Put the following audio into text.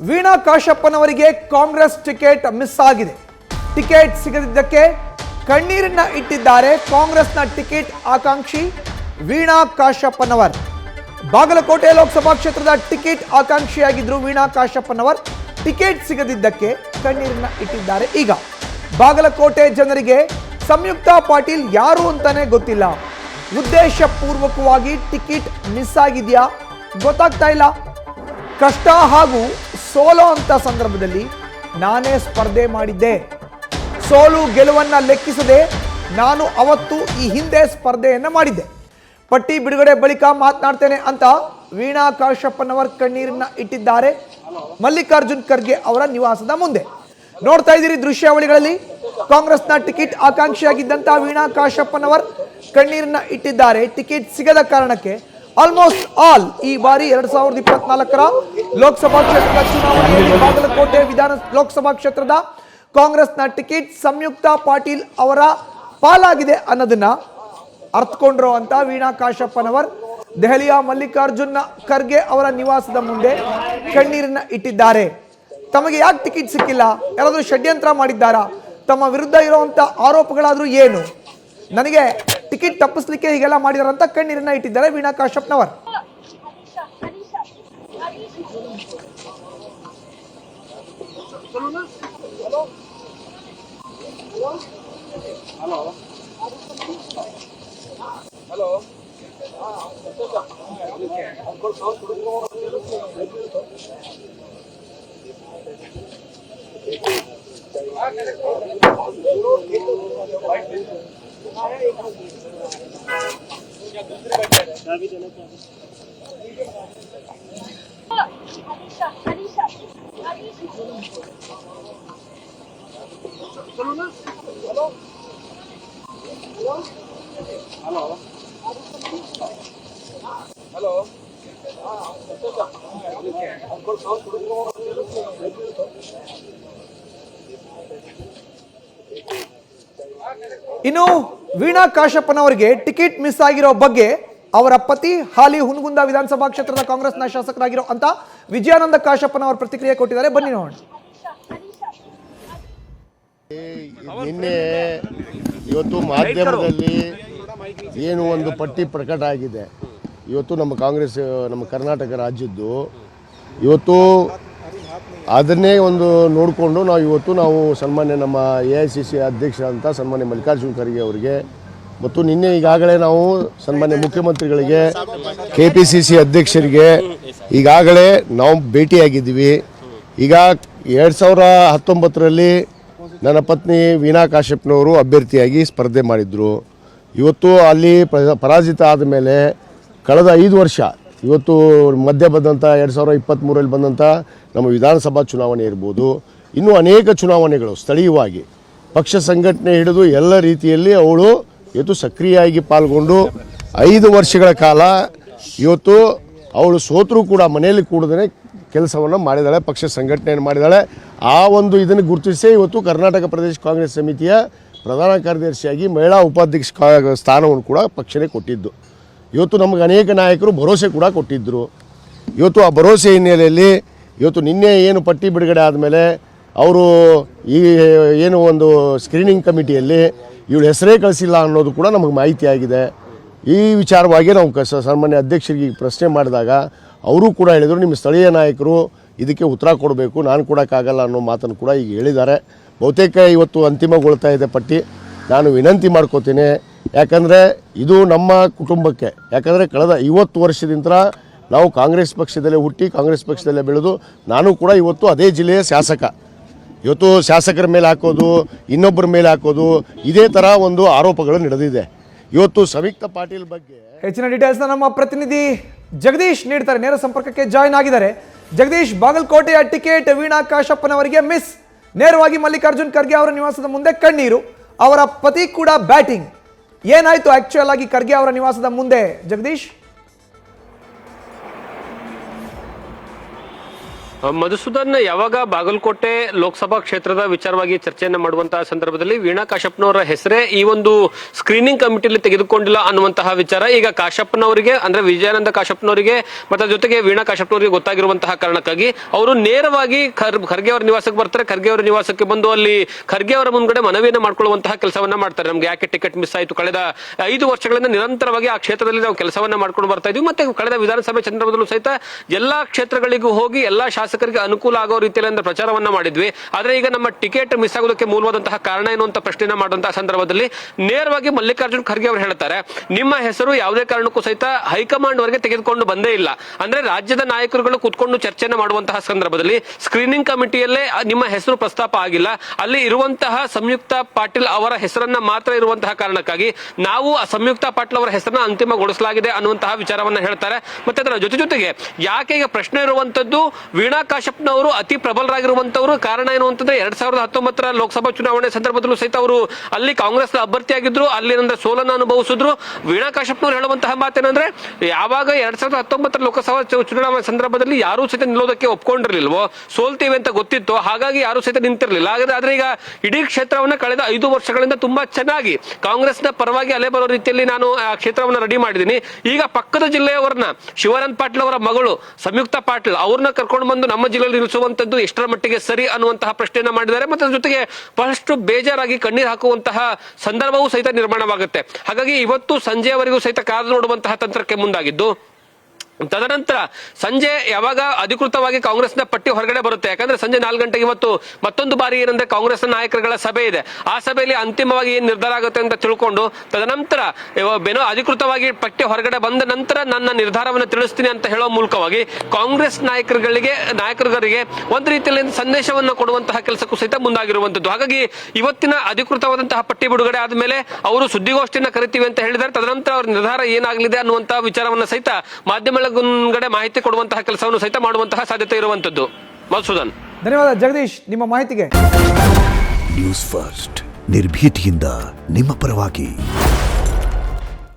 Veena ಕಾಶಪ್ಪನವರಿಗೆ Congress ticket miss ಆಗಿದೆ. Ticket ಸಿಗದಿದ್ದಕ್ಕೆ ಕಣ್ಣೀರನ್ನ ಇಟ್ಟಿದ್ದಾರೆ ಕಾಂಗ್ರೆಸ್ನ ಟಿಕೆಟ್ ಆಕಾಂಕ್ಷಿ ವೀಣಾ ಕಾಶಪ್ಪನವರ್. ಬಾಗಲಕೋಟೆ ಲೋಕಸಭಾ ಕ್ಷೇತ್ರದ ಟಿಕೆಟ್ ಆಕಾಂಕ್ಷಿಯಾಗಿದ್ರು ವೀಣಾ ಕಾಶಪ್ಪನವರ್. ಟಿಕೆಟ್ ಸಿಗದಿದ್ದಕ್ಕೆ ಕಣ್ಣೀರನ್ನ ಇಟ್ಟಿದ್ದಾರೆ. ಈಗ ಬಾಗಲಕೋಟೆ ಜನರಿಗೆ ಸಂಯುಕ್ತ ಪಾಟೀಲ್ ಯಾರು ಅಂತಾನೆ ಗೊತ್ತಿಲ್ಲ. ಉದ್ದೇಶಪೂರ್ವಕವಾಗಿ ಟಿಕೆಟ್ ಮಿಸ್ ಆಗಿದೆಯಾ ಗೊತ್ತಾಗ್ತಾ ಇಲ್ಲ. ಕಷ್ಟ ಹಾಗೂ ಸೋಲೋ ಅಂತ ಸಂದರ್ಭದಲ್ಲಿ ನಾನೇ ಸ್ಪರ್ಧೆ ಮಾಡಿದ್ದೆ. ಸೋಲು ಗೆಲುವನ್ನ ಲೆಕ್ಕಿಸದೆ ನಾನು ಅವತ್ತು ಈ ಹಿಂದೆ ಸ್ಪರ್ಧೆಯನ್ನ ಮಾಡಿದ್ದೆ. ಪಟ್ಟಿ ಬಿಡುಗಡೆ ಬಳಿಕ ಮಾತನಾಡ್ತೇನೆ ಅಂತ ವೀಣಾ ಕಾಶಪ್ಪನವರ್ ಕಣ್ಣೀರನ್ನ ಇಟ್ಟಿದ್ದಾರೆ ಮಲ್ಲಿಕಾರ್ಜುನ್ ಖರ್ಗೆ ಅವರ ನಿವಾಸದ ಮುಂದೆ. ನೋಡ್ತಾ ಇದ್ದೀರಿ ದೃಶ್ಯಾವಳಿಗಳಲ್ಲಿ ಕಾಂಗ್ರೆಸ್ನ ಟಿಕೆಟ್ ಆಕಾಂಕ್ಷಿಯಾಗಿದ್ದಂತ ವೀಣಾ ಕಾಶಪ್ಪನವರ್ ಕಣ್ಣೀರನ್ನ ಇಟ್ಟಿದ್ದಾರೆ. ಟಿಕೆಟ್ ಸಿಗದ ಕಾರಣಕ್ಕೆ ಆಲ್ಮೋಸ್ಟ್ ಆಲ್ ಈ ಬಾರಿ 2024ರ ಲೋಕಸಭಾ ಕ್ಷೇತ್ರದ ಚುನಾವಣೆಯಲ್ಲಿ ಬಾಗಲಕೋಟೆ ಲೋಕಸಭಾ ಕ್ಷೇತ್ರದ ಕಾಂಗ್ರೆಸ್ನ ಟಿಕೆಟ್ ಸಂಯುಕ್ತ ಪಾಟೀಲ್ ಅವರ ಪಾಲಾಗಿದೆ ಅನ್ನೋದನ್ನ ಅರ್ಥಕೊಂಡ್ರು ಅಂತ ವೀಣಾ ಕಾಶಪ್ಪನವರ್ ದೆಹಲಿಯ ಮಲ್ಲಿಕಾರ್ಜುನ್ ಖರ್ಗೆ ಅವರ ನಿವಾಸದ ಮುಂದೆ ಕಣ್ಣೀರನ್ನ ಇಟ್ಟಿದ್ದಾರೆ. ತಮಗೆ ಯಾಕೆ ಟಿಕೆಟ್ ಸಿಕ್ಕಿಲ್ಲ? ಯಾರಾದ್ರೂ ಷಡ್ಯಂತ್ರ ಮಾಡಿದ್ದಾರಾ? ತಮ್ಮ ವಿರುದ್ಧ ಇರುವಂತ ಆರೋಪಗಳಾದ್ರೂ ಏನು? ನನಗೆ ಟಿಕೆಟ್ ತಪ್ಪಿಸ್ಲಿಕ್ಕೆ ಹೀಗೆಲ್ಲ ಮಾಡಿದಾರಂತ ಕಣ್ಣೀರನ್ನ ಇಟ್ಟಿದ್ದಾರೆ ವೀಣಾ ಕಾಶಪ್ಪನವರ್. ಇನ್ನು ವೀಣಾ ಕಾಶಪ್ಪನವರಿಗೆ ಟಿಕೆಟ್ ಮಿಸ್ ಆಗಿರೋ ಬಗ್ಗೆ ಅವರ ಪತಿ ಹಾಲಿ ಹುನಗುಂದ ವಿಧಾನಸಭಾ ಕ್ಷೇತ್ರದ ಕಾಂಗ್ರೆಸ್ನ ಶಾಸಕರಾಗಿರೋ ಅಂತ ವಿಜಯಾನಂದ ಕಾಶಪ್ಪನವರ ಪ್ರತಿಕ್ರಿಯೆ ಕೊಟ್ಟಿದ್ದಾರೆ. ಬನ್ನಿ ನೋಡೋಣ. ನಿನ್ನೆ ಇವತ್ತು ಮಾಧ್ಯಮದಲ್ಲಿ ಏನು ಒಂದು ಪಟ್ಟಿ ಪ್ರಕಟ ಆಗಿದೆ. ಇವತ್ತು ನಮ್ಮ ಕಾಂಗ್ರೆಸ್ ನಮ್ಮ ಕರ್ನಾಟಕ ರಾಜ್ಯದ್ದು ಇವತ್ತು ಅದನ್ನೇ ಒಂದು ನೋಡಿಕೊಂಡು ನಾವು ಸನ್ಮಾನ್ಯ ನಮ್ಮ AICC ಅಧ್ಯಕ್ಷ ಅಂತ ಸನ್ಮಾನ್ಯ ಮಲ್ಲಿಕಾರ್ಜುನ್ ಖರ್ಗೆ ಅವರಿಗೆ ಮತ್ತು ನಿನ್ನೆ ಈಗಾಗಲೇ ನಾವು ಸನ್ಮಾನ್ಯ ಮುಖ್ಯಮಂತ್ರಿಗಳಿಗೆ KPCC ಅಧ್ಯಕ್ಷರಿಗೆ ಈಗಾಗಲೇ ನಾವು ಭೇಟಿಯಾಗಿದ್ದೀವಿ. ಈಗ 2019ರಲ್ಲಿ ನನ್ನ ಪತ್ನಿ ವೀಣಾ ಕಾಶಪ್ಪನವರು ಅಭ್ಯರ್ಥಿಯಾಗಿ ಸ್ಪರ್ಧೆ ಮಾಡಿದರು. ಇವತ್ತು ಅಲ್ಲಿ ಪರಾಜಿತ ಆದಮೇಲೆ ಕಳೆದ 5 ವರ್ಷ ಇವತ್ತು ಮಧ್ಯೆ ಬಂದಂಥ 2023ರಲ್ಲಿ ಬಂದಂಥ ನಮ್ಮ ವಿಧಾನಸಭಾ ಚುನಾವಣೆ ಇರ್ಬೋದು, ಇನ್ನೂ ಅನೇಕ ಚುನಾವಣೆಗಳು ಸ್ಥಳೀಯವಾಗಿ ಪಕ್ಷ ಸಂಘಟನೆ ಹಿಡಿದು ಎಲ್ಲ ರೀತಿಯಲ್ಲಿ ಅವಳು ಇವತ್ತು ಸಕ್ರಿಯವಾಗಿ ಪಾಲ್ಗೊಂಡು 5 ವರ್ಷಗಳ ಕಾಲ ಇವತ್ತು ಅವಳು ಸೋತರೂ ಕೂಡ ಮನೆಯಲ್ಲಿ ಕೂಡದೇ ಕೆಲಸವನ್ನು ಮಾಡಿದ್ದಾಳೆ, ಪಕ್ಷ ಸಂಘಟನೆಯನ್ನು ಮಾಡಿದ್ದಾಳೆ. ಆ ಒಂದು ಇದನ್ನು ಗುರುತಿಸಿ ಇವತ್ತು ಕರ್ನಾಟಕ ಪ್ರದೇಶ ಕಾಂಗ್ರೆಸ್ ಸಮಿತಿಯ ಪ್ರಧಾನ ಕಾರ್ಯದರ್ಶಿಯಾಗಿ ಮಹಿಳಾ ಉಪಾಧ್ಯಕ್ಷ ಸ್ಥಾನವನ್ನು ಕೂಡ ಪಕ್ಷನೇ ಕೊಟ್ಟಿದ್ದು. ಇವತ್ತು ನಮಗೆ ಅನೇಕ ನಾಯಕರು ಭರವಸೆ ಕೂಡ ಕೊಟ್ಟಿದ್ದರು. ಇವತ್ತು ಆ ಭರವಸೆ ಹಿನ್ನೆಲೆಯಲ್ಲಿ ಇವತ್ತು ನಿನ್ನೆ ಏನು ಪಟ್ಟಿ ಬಿಡುಗಡೆ ಆದಮೇಲೆ ಅವರು ಈ ಏನು ಒಂದು ಸ್ಕ್ರೀನಿಂಗ್ ಕಮಿಟಿಯಲ್ಲಿ ಇವಳು ಹೆಸರೇ ಕಳಿಸಿಲ್ಲ ಅನ್ನೋದು ಕೂಡ ನಮಗೆ ಮಾಹಿತಿ ಆಗಿದೆ. ಈ ವಿಚಾರವಾಗಿ ನಾವು ಸಾಮಾನ್ಯ ಅಧ್ಯಕ್ಷರಿಗೆ ಪ್ರಶ್ನೆ ಮಾಡಿದಾಗ ಅವರು ಕೂಡ ಹೇಳಿದರು, ನಿಮ್ಮ ಸ್ಥಳೀಯ ನಾಯಕರು ಇದಕ್ಕೆ ಉತ್ತರ ಕೊಡಬೇಕು, ನಾನು ಕೊಡೋಕ್ಕಾಗಲ್ಲ ಅನ್ನೋ ಮಾತನ್ನು ಕೂಡ ಈಗ ಹೇಳಿದ್ದಾರೆ. ಬಹುತೇಕ ಇವತ್ತು ಅಂತಿಮಗೊಳ್ತಾ ಇದೆ ಪಟ್ಟಿ. ನಾನು ವಿನಂತಿ ಮಾಡ್ಕೋತೀನಿ, ಯಾಕಂದರೆ ಇದು ನಮ್ಮ ಕುಟುಂಬಕ್ಕೆ, ಯಾಕಂದರೆ ಕಳೆದ 50 ವರ್ಷದಿಂದ ನಾವು ಕಾಂಗ್ರೆಸ್ ಪಕ್ಷದಲ್ಲೇ ಹುಟ್ಟಿ ಕಾಂಗ್ರೆಸ್ ಪಕ್ಷದಲ್ಲೇ ಬೆಳೆದು ನಾನು ಕೂಡ ಇವತ್ತು ಅದೇ ಜಿಲ್ಲೆಯ ಶಾಸಕ. ಇವತ್ತು ಶಾಸಕರ ಮೇಲೆ ಹಾಕೋದು, ಇನ್ನೊಬ್ಬರ ಮೇಲೆ ಹಾಕೋದು, ಇದೇ ಥರ ಒಂದು ಆರೋಪಗಳು ನಡೆದಿದೆ. ಇವತ್ತು ಸಂಯುಕ್ತ ಪಾಟೀಲ್ ಬಗ್ಗೆ ಹೆಚ್ಚಿನ ಡೀಟೇಲ್ಸ್ನ ನಮ್ಮ ಪ್ರತಿನಿಧಿ ಜಗದೀಶ್ ನೀಡ್ತಾರೆ. ನೇರ ಸಂಪರ್ಕಕ್ಕೆ ಜಾಯ್ನ್ ಆಗಿದ್ದಾರೆ. ಜಗದೀಶ್, ಬಾಗಲಕೋಟೆಯ ಟಿಕೆಟ್ ವೀಣಾ ಕಾಶಪ್ಪನವರಿಗೆ ಮಿಸ್. ನೇರವಾಗಿ ಮಲ್ಲಿಕಾರ್ಜುನ್ ಖರ್ಗೆ ಅವರ ನಿವಾಸದ ಮುಂದೆ ಕಣ್ಣೀರು, ಅವರ ಪತಿ ಕೂಡ ಬ್ಯಾಟಿಂಗ್. ಏನಾಯ್ತು ಆಕ್ಚುಯಲ್ ಆಗಿ ಖರ್ಗೆ ಅವರ ನಿವಾಸದ ಮುಂದೆ ಜಗದೀಶ್? ಮಧುಸೂದನ್, ಯಾವಾಗ ಬಾಗಲಕೋಟೆ ಲೋಕಸಭಾ ಕ್ಷೇತ್ರದ ವಿಚಾರವಾಗಿ ಚರ್ಚೆಯನ್ನ ಮಾಡುವಂತಹ ಸಂದರ್ಭದಲ್ಲಿ ವೀಣಾ ಕಾಶಪ್ಪನವರ ಹೆಸರೇ ಈ ಒಂದು ಸ್ಕ್ರೀನಿಂಗ್ ಕಮಿಟಿಯಲ್ಲಿ ತೆಗೆದುಕೊಂಡಿಲ್ಲ ಅನ್ನುವಂತಹ ವಿಚಾರ ಈಗ ಕಾಶಪ್ಪನವರಿಗೆ ಅಂದ್ರೆ ವಿಜಯಾನಂದ ಕಾಶಪ್ಪನವರಿಗೆ ಮತ್ತೆ ಜೊತೆಗೆ ವೀಣಾ ಕಾಶಪ್ಪನವರಿಗೆ ಗೊತ್ತಾಗಿರುವಂತಹ ಕಾರಣಕ್ಕಾಗಿ ಅವರು ನೇರವಾಗಿ ಖರ್ಗೆ ಅವರ ನಿವಾಸಕ್ಕೆ ಬರ್ತಾರೆ. ಖರ್ಗೆ ಅವರ ನಿವಾಸಕ್ಕೆ ಬಂದು ಅಲ್ಲಿ ಖರ್ಗೆ ಅವರ ಮುಂದ್ಗಡೆ ಮನವಿಯನ್ನ ಮಾಡ್ಕೊಳ್ಳುವಂತಹ ಕೆಲಸವನ್ನ ಮಾಡ್ತಾರೆ. ನಮ್ಗೆ ಯಾಕೆ ಟಿಕೆಟ್ ಮಿಸ್ ಆಯಿತು, ಕಳೆದ 5 ವರ್ಷಗಳಿಂದ ನಿರಂತರವಾಗಿ ಆ ಕ್ಷೇತ್ರದಲ್ಲಿ ನಾವು ಕೆಲಸವನ್ನ ಮಾಡ್ಕೊಂಡು ಬರ್ತಾ ಇದ್ವಿ. ಮತ್ತೆ ಕಳೆದ ವಿಧಾನಸಭೆ ಸಂದರ್ಭದಲ್ಲೂ ಸಹಿತ ಎಲ್ಲಾ ಕ್ಷೇತ್ರಗಳಿಗೂ ಹೋಗಿ ಎಲ್ಲಾ ಶಾಸಕರಿಗೆ ಅನುಕೂಲ ಆಗೋ ರೀತಿಯಲ್ಲಿ ಪ್ರಚಾರವನ್ನ ಮಾಡಿದ್ವಿ. ಆದ್ರೆ ಈಗ ನಮ್ಮ ಟಿಕೆಟ್ ಮಿಸ್ ಆಗೋದಕ್ಕೆ ಮೂಲವಾದಂತಹ ಕಾರಣ ಏನು ಅಂತ ಪ್ರಶ್ನೆ ಮಾಡುವಂತಹ ಸಂದರ್ಭದಲ್ಲಿ ನೇರವಾಗಿ ಮಲ್ಲಿಕಾರ್ಜುನ್ ಖರ್ಗೆ ಅವರು ಹೇಳ್ತಾರೆ, ನಿಮ್ಮ ಹೆಸರು ಯಾವುದೇ ಕಾರಣಕ್ಕೂ ಸಹಿತ ಹೈಕಮಾಂಡ್ ವರೆಗೆ ತೆಗೆದುಕೊಂಡು ಬಂದೇ ಇಲ್ಲ. ಅಂದ್ರೆ ರಾಜ್ಯದ ನಾಯಕರುಗಳು ಕೂತ್ಕೊಂಡು ಚರ್ಚೆಯನ್ನು ಮಾಡುವಂತಹ ಸಂದರ್ಭದಲ್ಲಿ ಸ್ಕ್ರೀನಿಂಗ್ ಕಮಿಟಿಯಲ್ಲೇ ನಿಮ್ಮ ಹೆಸರು ಪ್ರಸ್ತಾಪ ಆಗಿಲ್ಲ. ಅಲ್ಲಿ ಇರುವಂತಹ ಸಂಯುಕ್ತ ಪಾಟೀಲ್ ಅವರ ಹೆಸರನ್ನ ಮಾತ್ರ ಇರುವಂತಹ ಕಾರಣಕ್ಕಾಗಿ ನಾವು ಸಂಯುಕ್ತ ಪಾಟೀಲ್ ಅವರ ಹೆಸರನ್ನ ಅಂತಿಮಗೊಳಿಸಲಾಗಿದೆ ಅನ್ನುವಂತಹ ವಿಚಾರವನ್ನ ಹೇಳ್ತಾರೆ. ಮತ್ತೆ ಅದರ ಜೊತೆಗೆ ಯಾಕೆ ಈಗ ಪ್ರಶ್ನೆ ಇರುವಂತದ್ದು, ವೀಣಾ ಕಾಶಪ್ಪನವರು ಅತಿ ಪ್ರಬಲರಾಗಿರುವಂತವರು. ಕಾರಣ ಏನು ಅಂತಂದ್ರೆ 2019 ಲೋಕಸಭಾ ಚುನಾವಣೆ ಸಂದರ್ಭದಲ್ಲೂ ಸಹಿತ ಅವರು ಅಲ್ಲಿ ಕಾಂಗ್ರೆಸ್ ಅಭ್ಯರ್ಥಿಯಾಗಿದ್ರು, ಅಲ್ಲಿ ಸೋಲನ್ನು ಅನುಭವಿಸಿದ್ರು. ವೀಣಾ ಕಾಶಪ್ಪನವರು ಹೇಳುವಂತಹ ಮಾತೇನಂದ್ರೆ, ಯಾವಾಗ 2019 ಲೋಕಸಭಾ ಚುನಾವಣೆ ಸಂದರ್ಭದಲ್ಲಿ ಯಾರೂ ಸಹಿತ ನಿಲ್ಲೋದಕ್ಕೆ ಒಪ್ಕೊಂಡಿರ್ಲಿಲ್ವೋ, ಸೋಲ್ತೀವಿ ಅಂತ ಗೊತ್ತಿತ್ತು, ಹಾಗಾಗಿ ಯಾರು ಸಹಿತ ನಿಂತಿರ್ಲಿಲ್ಲ. ಆದ್ರೆ ಈಗ ಇಡೀ ಕ್ಷೇತ್ರವನ್ನ ಕಳೆದ 5 ವರ್ಷಗಳಿಂದ ತುಂಬಾ ಚೆನ್ನಾಗಿ ಕಾಂಗ್ರೆಸ್ನ ಪರವಾಗಿ ಅಲೆ ಬರೋ ರೀತಿಯಲ್ಲಿ ನಾನು ಆ ಕ್ಷೇತ್ರವನ್ನ ರೆಡಿ ಮಾಡಿದ್ದೀನಿ. ಈಗ ಪಕ್ಕದ ಜಿಲ್ಲೆಯವರನ್ನ ಶಿವಾನಂದ್ ಪಾಟೀಲ್ ಅವರ ಮಗಳು ಸಂಯುಕ್ತ ಪಾಟೀಲ್ ಅವ್ರನ್ನ ಕರ್ಕೊಂಡು ಬಂದು ನಮ್ಮ ಜಿಲ್ಲೆಯಲ್ಲಿ ನಿಲ್ಲಿಸುವಂತದ್ದು ಎಷ್ಟರ ಮಟ್ಟಿಗೆ ಸರಿ ಅನ್ನುವಂತಹ ಪ್ರಶ್ನೆಯನ್ನ ಮಾಡಿದ್ದಾರೆ. ಮತ್ತೆ ಜೊತೆಗೆ ಬಹಳಷ್ಟು ಬೇಜಾರಾಗಿ ಕಣ್ಣೀರು ಹಾಕುವಂತಹ ಸಂದರ್ಭವೂ ಸಹಿತ ನಿರ್ಮಾಣವಾಗುತ್ತೆ. ಹಾಗಾಗಿ ಇವತ್ತು ಸಂಜೆಯವರೆಗೂ ಸಹಿತ ಕಾದು ನೋಡುವಂತಹ ತಂತ್ರಕ್ಕೆ ಮುಂದಾಗಿದ್ದು, ತದನಂತರ ಸಂಜೆ ಯಾವಾಗ ಅಧಿಕೃತವಾಗಿ ಕಾಂಗ್ರೆಸ್ನ ಪಟ್ಟಿ ಹೊರಗಡೆ ಬರುತ್ತೆ, ಯಾಕಂದ್ರೆ ಸಂಜೆ 4 ಗಂಟೆಗೆ ಇವತ್ತು ಮತ್ತೊಂದು ಬಾರಿ ಏನಂದ್ರೆ ಕಾಂಗ್ರೆಸ್ ನಾಯಕರುಗಳ ಸಭೆ ಇದೆ. ಆ ಸಭೆಯಲ್ಲಿ ಅಂತಿಮವಾಗಿ ಏನ್ ನಿರ್ಧಾರ ಆಗುತ್ತೆ ಅಂತ ತಿಳ್ಕೊಂಡು ತದನಂತರ ಅಧಿಕೃತವಾಗಿ ಪಟ್ಟಿ ಹೊರಗಡೆ ಬಂದ ನಂತರ ನನ್ನ ನಿರ್ಧಾರವನ್ನು ತಿಳಿಸ್ತೀನಿ ಅಂತ ಹೇಳೋ ಮೂಲಕವಾಗಿ ಕಾಂಗ್ರೆಸ್ ನಾಯಕರಿಗೆ ಒಂದು ರೀತಿಯಲ್ಲಿ ಸಂದೇಶವನ್ನು ಕೊಡುವಂತಹ ಕೆಲಸಕ್ಕೂ ಸಹಿತ ಮುಂದಾಗಿರುವಂತದ್ದು. ಹಾಗಾಗಿ ಇವತ್ತಿನ ಅಧಿಕೃತವಾದಂತಹ ಪಟ್ಟಿ ಬಿಡುಗಡೆ ಆದ್ಮೇಲೆ ಅವರು ಸುದ್ದಿಗೋಷ್ಠಿಯನ್ನ ಕರಿತೀವಿ ಅಂತ ಹೇಳಿದ್ದಾರೆ. ತದನಂತರ ಅವ್ರ ನಿರ್ಧಾರ ಏನಾಗಲಿದೆ ಅನ್ನುವಂತಹ ವಿಚಾರವನ್ನ ಸಹಿತ ಮಾಧ್ಯಮ ಗಡೆ ಮಾಹಿತಿ ಕೊಡುವಂತಹ ಕೆಲಸವನ್ನು ಸಹಿತ ಮಾಡುವಂತಹ ಸಾಧ್ಯತೆ ಇರುವಂತದ್ದು. ಮಧುಸೂದನ್, ಧನ್ಯವಾದ ಜಗದೀಶ್ ನಿಮ್ಮ ಮಾಹಿತಿಗೆ. ನ್ಯೂಸ್ ಫಸ್ಟ್ ನಿರ್ಭೀತಿಯಿಂದ ನಿಮ್ಮ ಪರವಾಗಿ.